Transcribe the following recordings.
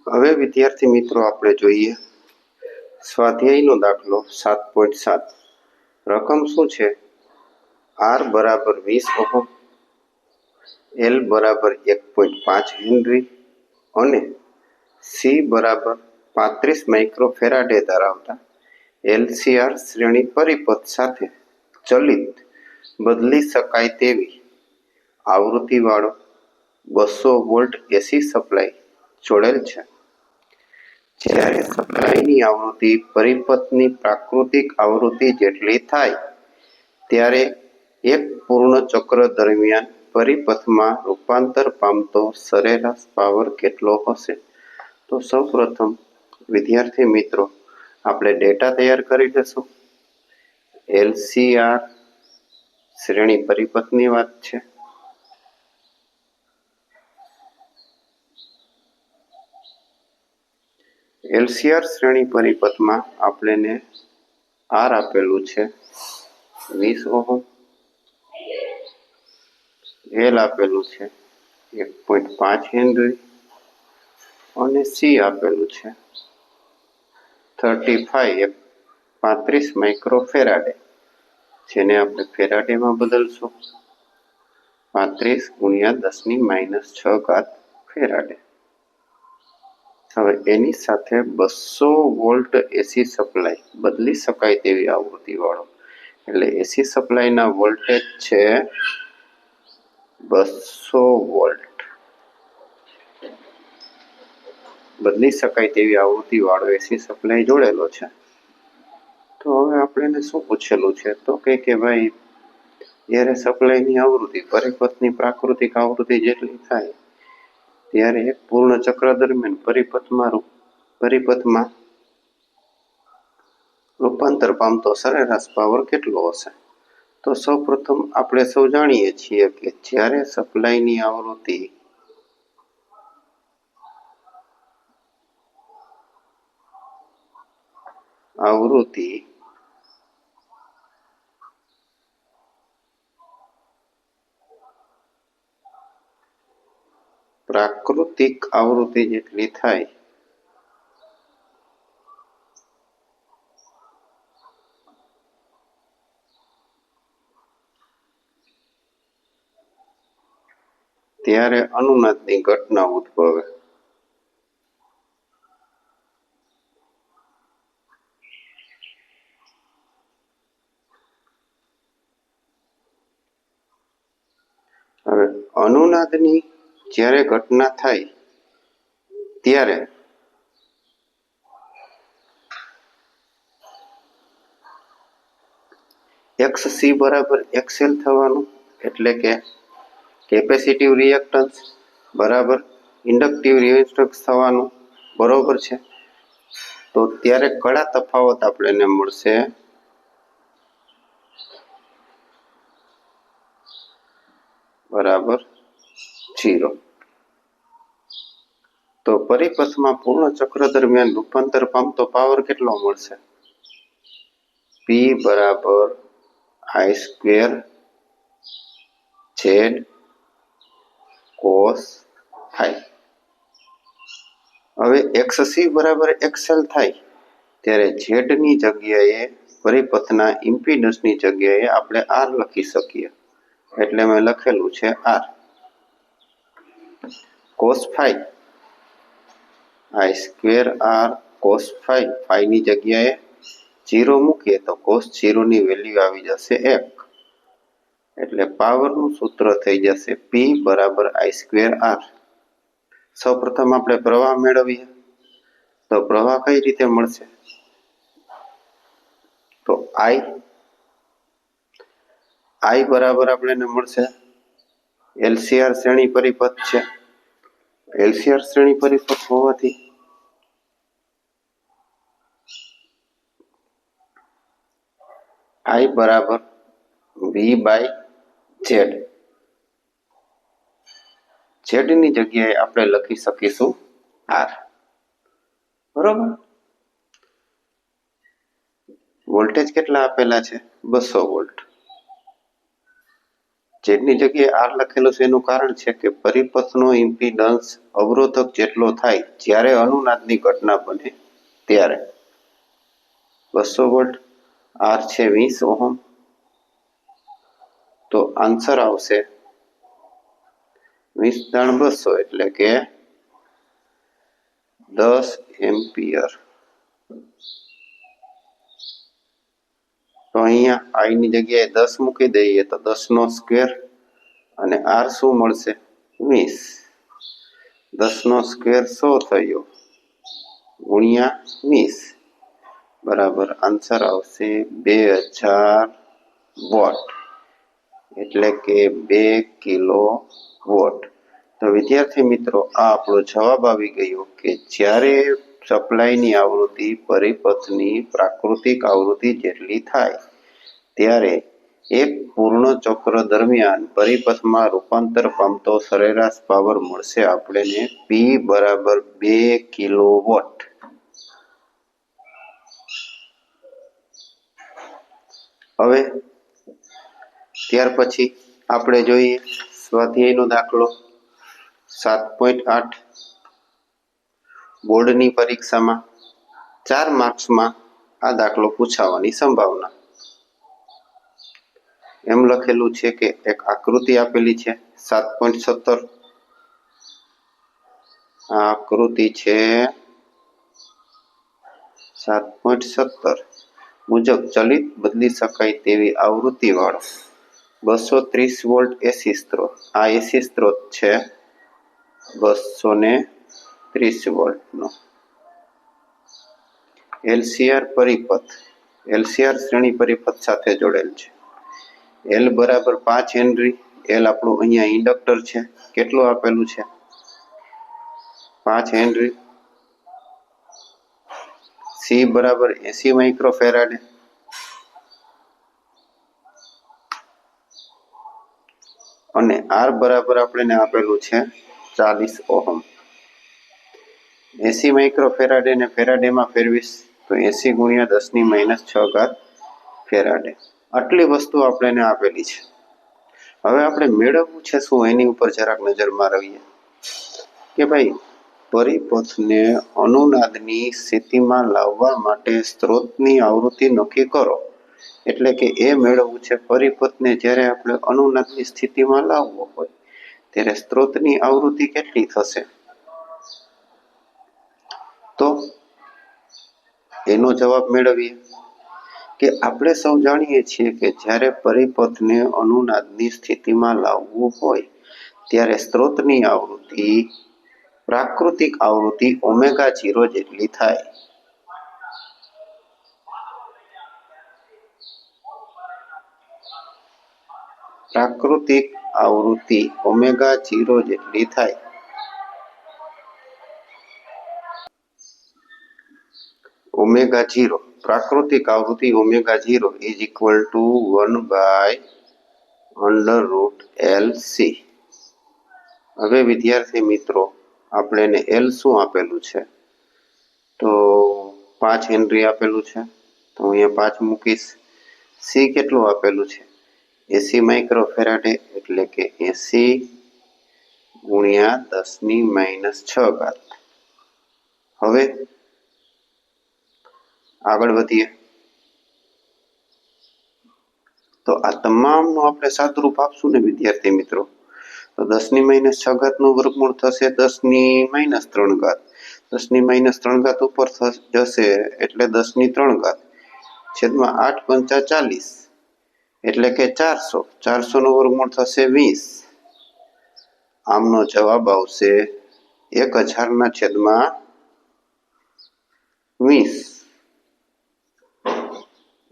હવે વિદ્યાર્થી મિત્રો આપણે જોઈએ સ્વાધ્યાયનો દાખલો 7.7. રકમ શું છે? R બરાબર 20 ઓહમ, L બરાબર 1.5 હેનરી અને C બરાબર 35 માઇક્રોફેરાડે ધરાવતા LCR શ્રેણી પરિપથ સાથે ચલિત બદલી શકાય તેવી આવૃત્તિવાળો 200 વોલ્ટ એસી સપ્લાય જોડેલ છે. જ્યારે સપ્લાયની આવૃત્તિ પરિપથની પ્રાકૃતિક આવૃત્તિ જેટલી થાય ત્યારે એક પૂર્ણ ચક્ર દરમિયાન પરિપથમાં રૂપાંતર પામતો સરેરાશ પાવર કેટલો હશે? તો સૌપ્રથમ વિદ્યાર્થી મિત્રો આપણે ડેટા તૈયાર કરી લેશું. LCR શ્રેણી પરિપથની વાત છે. LCR શ્રેણી પરિપથમાં આપણને R આપેલું છે 20 ઓહમ, L આપેલું છે 1.5 હેનરી અને C આપેલું છે 35 માઇક્રોફેરાડે, જેને આપણે ફેરાડેમાં બદલશું 35 × 10⁻⁶ ફેરાડે. હવે એની સાથે 200 વોલ્ટ એસી સપ્લાય બદલી શકાય તેવી આવૃત્તિવાળો, એટલે એસી સપ્લાયના વોલ્ટેજ છે 200 વોલ્ટ. બદલી શકાય તેવી આવૃત્તિવાળો એસી સપ્લાય જોડેલો છે. તો હવે આપણે શું પૂછેલું છે? તો કે ભાઈ જ્યારે સપ્લાયની આવૃત્તિ પરિપથની પ્રાકૃતિક આવૃત્તિ જેટલી થાય ત્યારે એક પૂર્ણ ચક્ર દરમિયાન પરિપથમાં રૂપાંતર પામતો સરેરાશ પાવર કેટલો હશે? તો સૌપ્રથમ આપણે સૌ જાણીએ છીએ કે જ્યારે સપ્લાયની આવૃત્તિ પ્રાકૃતિક આવૃત્તિ જેટલી થાય ત્યારે અનુનાદની ઘટના ઉદ્ભવે. હવે અનુનાદની જ્યારે ઘટના થાય ત્યારે XC બરાબર XL થવાનું, એટલે કે કેપેસિટિવ રિએક્ટન્સ બરાબર ઇન્ડક્ટિવ રિએક્ટન્સ થવાનું, બરોબર છે. તો ત્યારે કડા તફાવત આપણને મળશે બરાબર 0. તો પરિપથમાં પૂર્ણ ચક્ર દરમિયાન રૂપાંતર પામતો પાવર કેટલો મળશે? P બરાબર I² Z cos phi. હવે XC બરાબર XL થાય ત્યારે Z ની જગ્યાએ પરિપથના ઇમ્પિડન્સની જગ્યાએ આપણે R લખી શકીએ, એટલે મેં લખેલું છે R. cos phi I²R cos phi, phi ની જગ્યાએ 0 મૂકીએ તો cos 0 ની વેલ્યુ આવી જશે 1, એટલે પાવરનું સૂત્ર થઈ જશે P બરાબર I²R. સૌપ્રથમ આપણે પ્રવાહ મેળવીએ. તો પ્રવાહ કઈ રીતે મળશે? તો I બરાબર આપણને મળશે LCR શ્રેણી પરિપથ છે. LCR શ્રેણી પરિપથ હોવાથી I બરાબર V/Z. Z ની જગ્યાએ આપણે લખી શકીશું R, બરોબર. વોલ્ટેજ કેટલા આપેલા છે? 200 વોલ્ટ. જેની જગ્યાએ આર લખેલું છે એનું કારણ છે કે પરિપથનો ઇમ્પિડન્સ અવરોધક જેટલો થાય જ્યારે અનુનાદની ઘટના બને ત્યારે. 200 વોલ્ટ, આર છે 20 ઓહમ, તો આન્સર આવશે 20 × 200 એટલે કે 10 એમ્પિયર. તો અહીંયા આઈ ની જગ્યાએ 10 મૂકી દઈએ તો 10² અને આર શું મળશે 20. 10² 100 થયો ગુણ્યા 20 બરાબર આન્સર આવશે 2000 વોટ એટલે કે 2 કિલો વોટ. તો વિદ્યાર્થી મિત્રો આ આપણો જવાબ આવી ગયો કે જ્યારે સપ્લાયની આવૃત્તિ પરિપથની પ્રાકૃતિક આવૃત્તિ જેટલી થાય ત્યારે એક પૂર્ણ ચક્ર દરમિયાન પરિપથમાં રૂપાંતર પામતો સરેરાશ પાવર મળશે આપણને P બરાબર 2 કિલોવોટ. હવે ત્યાર પછી આપણે જોઈએ સ્વાધ્યાયનો દાખલો 7.8. બોર્ડની પરીક્ષામાં 4 માર્ક્સમાં આ દાખલો પૂછાવાની સંભાવના. એમ લખેલું છે કે એક આકૃતિ આપેલી છે 7.17. આ આકૃતિ છે 7.17 મુજબ ચલિત બદલી શકાય તેવી આવૃત્તિ વાળો 230 વોલ્ટ એસી સ્ત્રોત. આ એસી સ્ત્રોત છે 230 વોલ્ટનો. એલસીઆર પરિપથ, એલસીઆર શ્રેણી પરિપથ સાથે જોડેલ છે. એલ બરાબર 5 હેનરી. એલ આપણું અહીંયા ઇન્ડક્ટર છે. કેટલું આપેલું છે 5 હેનરી. સી બરાબર 80 માઇક્રોફેરાડે. અને આર બરાબર આપણને આપેલું છે 40 ઓહમ. 80 માઇક્રોફેરાડે ને ફેરાડેમાં ફેરવીશ તો 80 × 10⁻6 ફેરાડે. આટલી વસ્તુ આપણને આપેલી છે. હવે આપણે મેળવવું છે શું એની ઉપર જરાક નજર મારવીએ કે ભાઈ પરિપથને અનુનાદની સ્થિતિમાં લાવવા માટે સ્ત્રોતની આવૃત્તિ નક્કી કરો. એટલે કે એ મેળવવું છે પરિપથને જ્યારે આપણે અનુનાદની સ્થિતિમાં લાવવો હોય ત્યારે સ્ત્રોતની આવૃત્તિ કેટલી થશે. તો એનો જવાબ મેળવીએ કે આપણે સૌ જાણીએ છીએ કે જ્યારે પરિપથને અનુનાદની સ્થિતિમાં લાવવું હોય ત્યારે સ્ત્રોતની આવૃત્તિ પ્રાકૃતિક આવૃત્તિ ω0 જેટલી થાય. પ્રાકૃતિક આવૃત્તિ ω0 જેટલી થાય. ω0 પ્રાકૃતિક આવૃત્તિ ω0 ઇઝ ઇક્વલ ટુ 1/√LC. હવે વિદ્યાર્થી મિત્રો આપણે એલ શું આપેલું છે તો 5 હેનરી આપેલું છે તો અહીંયા 5 મૂકીશ. સી કેટલું આપેલું છે 80 માઇક્રોફેરાડે એટલે કે 80 × 10⁻6. હવે આગળ વધીએ તો આ તમામનું આપણે સાદુરૂપ આપશું ને વિદ્યાર્થી મિત્રો તો 10⁻6 નું વર્ગમૂળ થશે 10⁻3. 10⁻3 ઉપર જશે એટલે 10⁻3 છેદમાં 8 × 5 = 40 એટલે કે 400. 400 નું વર્ગમૂળ થશે 20. આમનો જવાબ આવશે 1000/20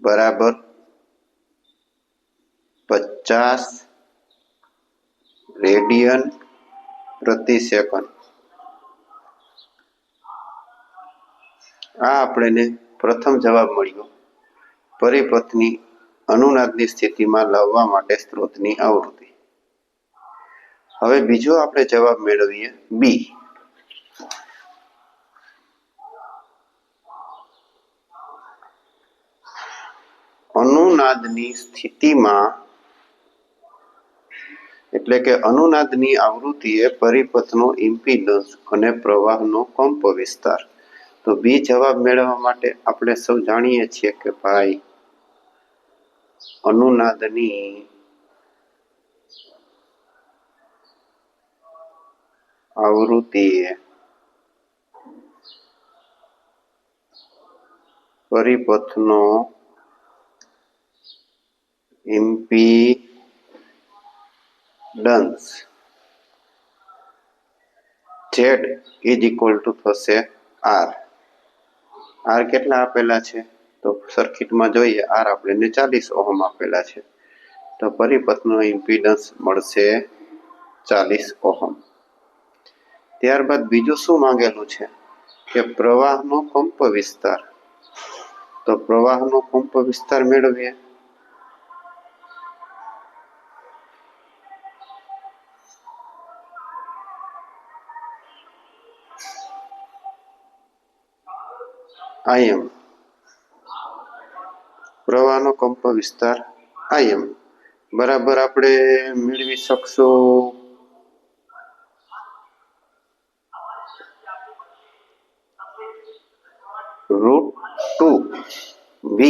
બરાબર 50 રેડિયન પ્રતિ સેકન્ડ. આ આપણને પ્રથમ જવાબ મળ્યો પરિપથની અનુનાદની સ્થિતિમાં લાવવા માટે સ્ત્રોતની આવૃત્તિ. હવે બીજો આપણે જવાબ મેળવીએ બી. અનુનાદની સ્થિતિમાં એટલે કે અનુનાદની આવૃત્તિ એ પરિપથનો ઇમ્પિડન્સ અને પ્રવાહનો કંપ વિસ્તાર. તો બી જવાબ મેળવવા માટે આપણે સૌ જાણીએ છીએ કે ભાઈ અનુનાદની આવૃત્તિ એ પરિપથનો impedance Z is equal to થશે R. R કેટલા આપેલા છે? તો સર્કિટમાં જોઈએ, R આપણને 40 ઓહમ આપેલા છે. તો પરિપથનો ઇમ્પિડન્સ મળશે 40 ઓહમ. ત્યારબાદ બીજું શું માંગેલું છે કે પ્રવાહનો કંપ વિસ્તાર. તો પ્રવાહનો કંપ વિસ્તાર મેળવીએ. Im પ્રવાહનો કંપ વિસ્તાર Im બરાબર આપણે મેળવી શકશું √2 V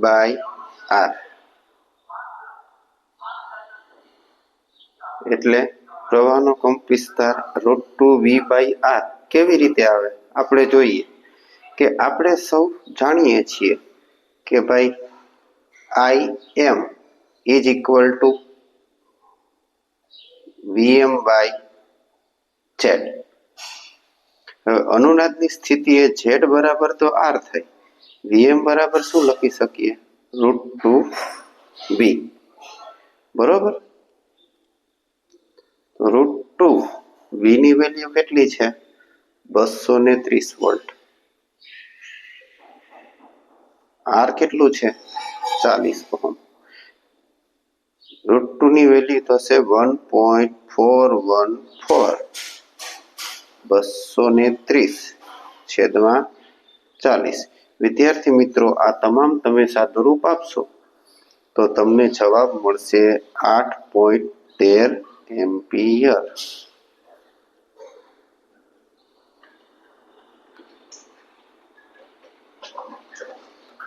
by R. એટલે પ્રવાહનો કંપ વિસ્તાર √2 V by R કેવી રીતે આવે આપણે જોઈએ કે આપણે સૌ જાણીએ છીએ કે ભાઈ Im is equal to Vm by Z. હવે અનુનાદની સ્થિતિએ Z બરાબર તો R થઈ, Vm બરાબર શું લખી શકીએ? √2 V. બરોબર. √2 V ની વેલ્યુ કેટલી છે? 230 વોલ્ટ. R કેટલું છે? 40 ઓહમ. √2 ની વેલ્યુ થશે 1.414. 230/40. વિદ્યાર્થી મિત્રો, આ તમામ તમે સાદુરૂપ આપશો તો તમને જવાબ મળશે 8.13 એમ્પિયર.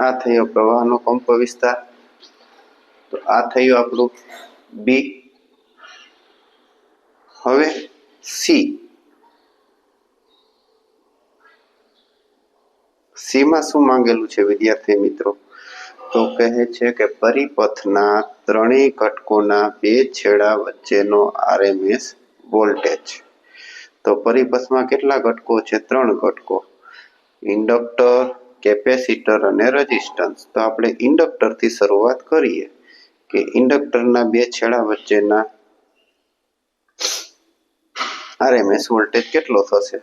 આ થયો પ્રવાહનો કંપ વિસ્તાર. તો આ થયું આપણું બી. હવે સી. સીમાં શું માંગેલું છે વિદ્યાર્થી મિત્રો? તો કહે છે કે પરિપથના ત્રણેય ઘટકોના બે છેડા વચ્ચેનો RMS વોલ્ટેજ. તો પરિપથમાં કેટલા ઘટકો છે? 3 ઘટકો, ઇન્ડક્ટર, કેપેસિટર અને રેઝિસ્ટન્સ. તો આપણે ઇન્ડક્ટરથી શરૂઆત કરીએ કે ઇન્ડક્ટરના બે છેડા વચ્ચેના RMS વોલ્ટેજ કેટલો થશે?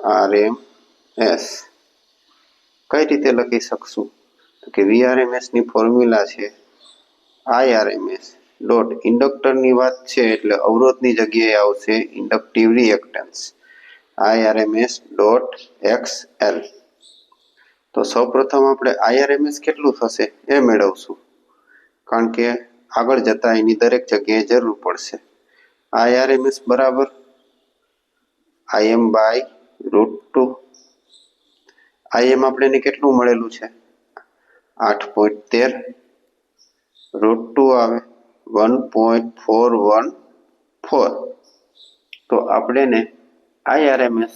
VRMS કઈ રીતે લખી શકશું? તો કે VRMS ની ફોર્મ્યુલા છે IRMS ડોટ ઇન્ડક્ટરની વાત છે એટલે અવરોધની જગ્યાએ આવશે inductive reactance IRMS dot XL. તો સૌપ્રથમ આપણે IRMS કેટલું થશે એ મેળવશું, કારણ કે આગળ જતા એની દરેક જગ્યાએ જરૂર પડશે. IRMS બરાબર Im બાય √2. Im આપણને કેટલું મળેલું છે? 8.13. √2 આવે 1.414. તો આપણે IRMS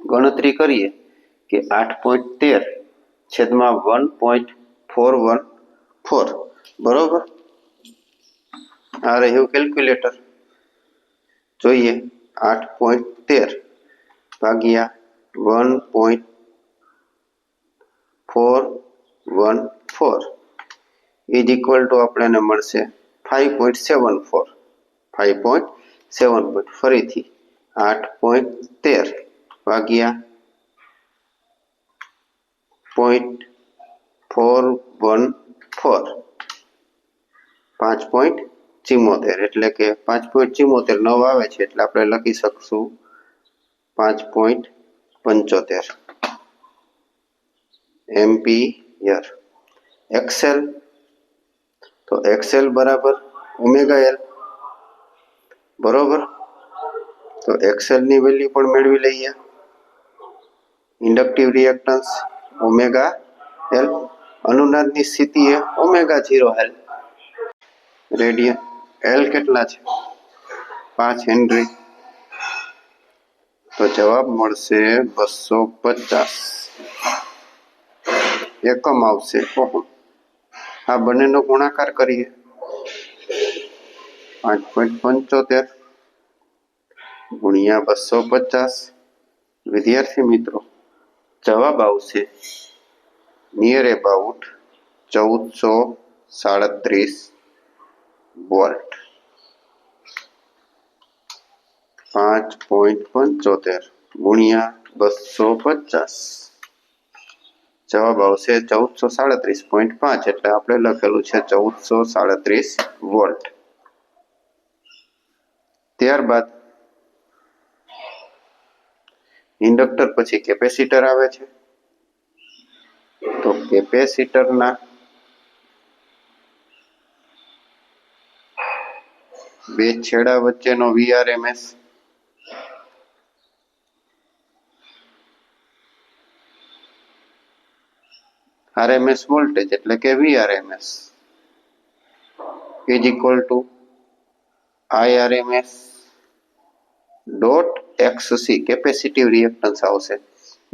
ગણતરી કરીએ કે 8.13 છેદમાં 1.414. બરોબર. આ રહ્યું કેલ્ક્યુલેટર. જોઈએ 8.13 ભાગ્યા 1.414 ઇઝ ઇક્વલ ટુ આપણને મળશે 5.74. 5.7. ફરીથી 8.13 ભાગ્યા 0.414 5.74 એટલે કે 5.74 9 આવે છે એટલે આપણે લખી શકશું 5.75 એમ્પિયર. એક્સેલ તો એક્સેલ બરાબર ઓમેગા એલ, બરોબર. તો એક્સેલ ની વેલ્યુ પણ મેળવી લઈએ. ઇન્ડક્ટિવ રિએક્ટન્સ ઓમેગા એલ, અનુનાદની સ્થિતિએ ઓમેગા 0 એલ, રેડિયન એલ કેટલા છે 5 હેનરી. તો જવાબ મળશે 250 એકમ આવશે ઓહમ. આ બંનેનો ગુણાકાર કરીએ 5.75 ગુણ્યા 250. વિદ્યાર્થી મિત્રો જવાબ આવશે નિયર અબાઉટ 1437 વોલ્ટ. 5.75 ગુણ્યા 250 જવાબ આવશે 1437.5 એટલે આપણે લખેલું છે 1437 વોલ્ટ. ત્યારબાદ ઇન્ડક્ટર પછી કેપેસિટર આવે છે. તો કેપેસિટરના બે છેડા વચ્ચેનો વીઆરએમએસ આરએમએસ વોલ્ટેજ એટલે કે VRMS is equal two IRMS dot XC capacitive reactance આવશે.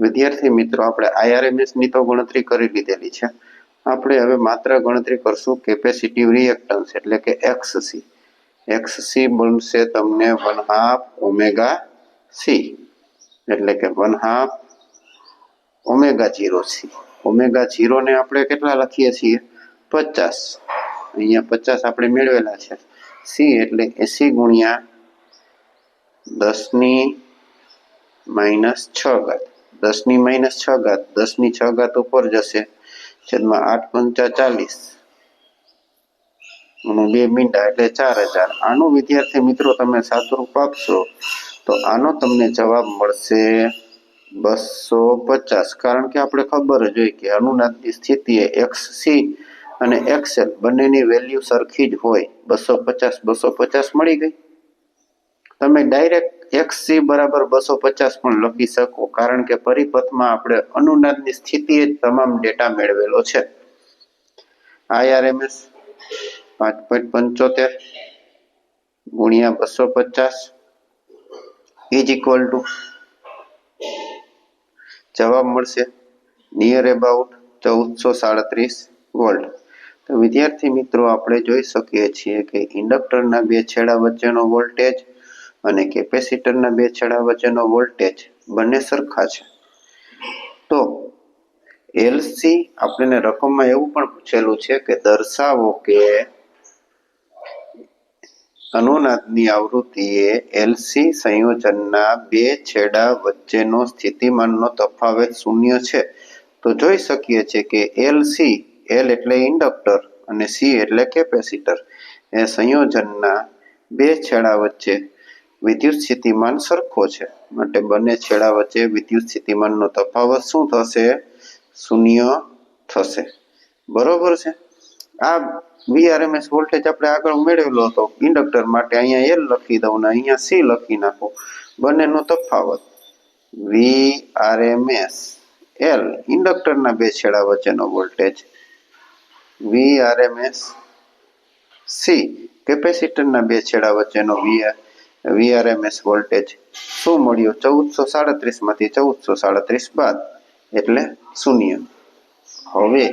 વિદ્યાર્થી મિત્રો આપણે આઈઆરએમએસ ની તો ગણતરી કરી લીધેલી છે. આપણે હવે માત્ર ગણતરી કરશું કેપેસિટિવ રિએક્ટન્સ એટલે કે એક્સસી. એક્સસી બનશે તમને 1/2 ઓમેગા સી એટલે કે 1/2 ઓમેગા 0 સી. ઓમેગા 0 ને આપણે કેટલા લખીએ છીએ 50. અહીંયા 50 આપણે મેળવેલા છે. સી એટલે 80 ગુણ્યા 10⁻⁶. 10⁻⁶. 10⁶ ઉપર જશે છેદમાં 8 પંચા 40 અને 2 મીંડા એટલે 4000. આનું વિદ્યાર્થી મિત્રો તમે સાદુરૂપ આપશો તો આનો તમને જવાબ મળશે 250. કારણ કે આપણે ખબર જ હોય કે અનુનાદની સ્થિતિએ એક્સસી અને એક્સએલ બંનેની વેલ્યુ સરખી જ હોય. 250 મળી ગઈ. તમે ડાયરેક્ટ એક્સસી બરાબર 250 પણ લખી શકો કારણ કે પરિપથમાં આપણે અનુનાદની સ્થિતિએ જ તમામ ડેટા મેળવેલો છે. આઈઆરએમએસ 5.75 ગુણ્યા 250 ઇઝ ઇક્વલ ટુ જવાબ મળશે નિયર અબાઉટ 1437 વોલ્ટ. તો વિદ્યાર્થી મિત્રો આપણે જોઈ શકીએ છીએ કે ઇન્ડક્ટરના બે છેડા વચ્ચેનો વોલ્ટેજ અને કેપેસિટરના બે છેડા વચ્ચેનો વોલ્ટેજ બંને સરખા છે. તો એલસી આપણને રકમમાં એવું પણ પૂછેલું છે કે દર્શાવો કે અનુનાદની આવૃત્તિએ એલસી સંયોજનના બે છેડા વચ્ચેનો સ્થિતિમાનનો તફાવત શૂન્ય છે. તો જોઈ શકીએ છીએ કે એલસી, એલ એટલે ઇન્ડક્ટર અને સી એટલે કેપેસિટર એ સંયોજનના બે છેડા વચ્ચે વિદ્યુત સ્થિતિમાન સરખો છે. માટે બંને છેડા વચ્ચે વિદ્યુત સ્થિતિમાનનો તફાવત શું થશે? શૂન્ય થશે. બરોબર છે. આ વીઆરએમએસ વોલ્ટેજ આપણે આગળ મેળવેલો હતો ઇન્ડક્ટર માટે. અહીંયા એલ લખી દઉં ને અહીંયા સી લખી નાખો. બંનેનો તફાવત વીઆરએમએસ એલ ઇન્ડક્ટરના બે છેડા વચ્ચેનો વોલ્ટેજ, વીઆરએમએસ સી કેપેસિટરના બે છેડા વચ્ચેનો વીઆરએમએસ વોલ્ટેજ. શું મળ્યું? 1437 માંથી 1437 બાદ એટલે શૂન્ય. હવે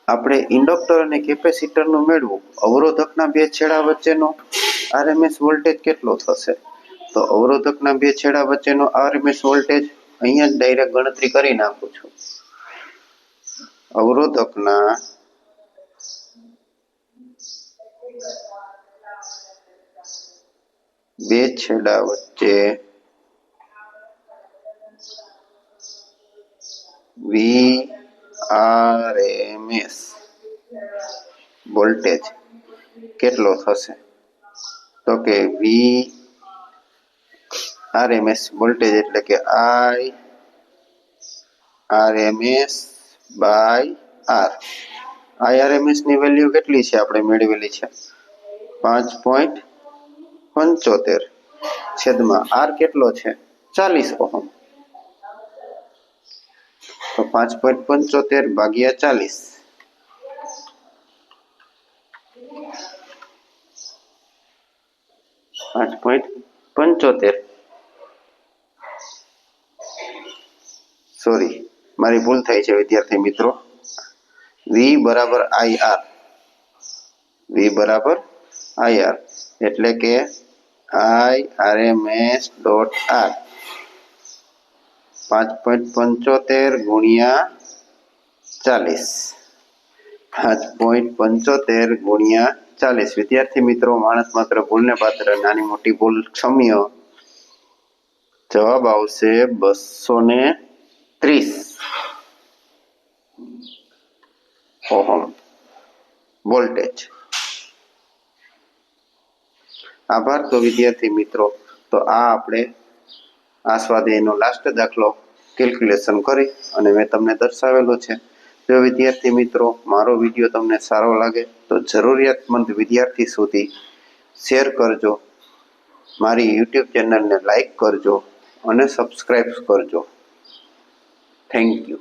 આપણે ઇન્ડક્ટર અને કેપેસિટરનું મેળવું. અવરોધકના બે છેડા વચ્ચેનો આરએમએસ વોલ્ટેજ કેટલો થશે? તો અવરોધકના બે છેડા વચ્ચેનો આરએમએસ વોલ્ટેજ અહીંયા જ ડાયરેક્ટ ગણતરી કરી નાખું છું. અવરોધકના બે છેડા વચ્ચે વી RMS વોલ્ટેજ કેટલો થશે? તો કે VRMS વોલ્ટેજ એટલે કે IRMS બાય R. IRMS ની વેલ્યુ કેટલી છે? આપણે મેળવેલી છે 5.75 છેદમાં R કેટલો છે 40 ઓહમ. તો 5.75 ભાગ્યા 40 5.75 સોરી મારી ભૂલ થઈ છે વિદ્યાર્થી મિત્રો. V બરાબર IR એટલે કે IRMS ડોટ R 5.75 ગુણ્યા 40 5.75 ગુણ્યા 40. વિદ્યાર્થી મિત્રો, માણસ માત્ર ભૂલને પાત્ર, નાની મોટી ભૂલ ક્ષમ્ય. જવાબ આવશે 230 ઓહમ વોલ્ટેજ. આભાર. તો વિદ્યાર્થી મિત્રો, તો આ આપણે આ સ્વાધ્યાયનો લાસ્ટ દાખલો કેલ્ક્યુલેશન કરી અને મેં તમને દર્શાવેલો છે. જો વિદ્યાર્થી મિત્રો મારો વિડીયો તમને સારો લાગે તો જરૂરિયાતમંદ વિદ્યાર્થી સુધી શેર કરજો, મારી યુટ્યુબ ચેનલને લાઈક કરજો અને સબસ્ક્રાઈબ કરજો. Thank you.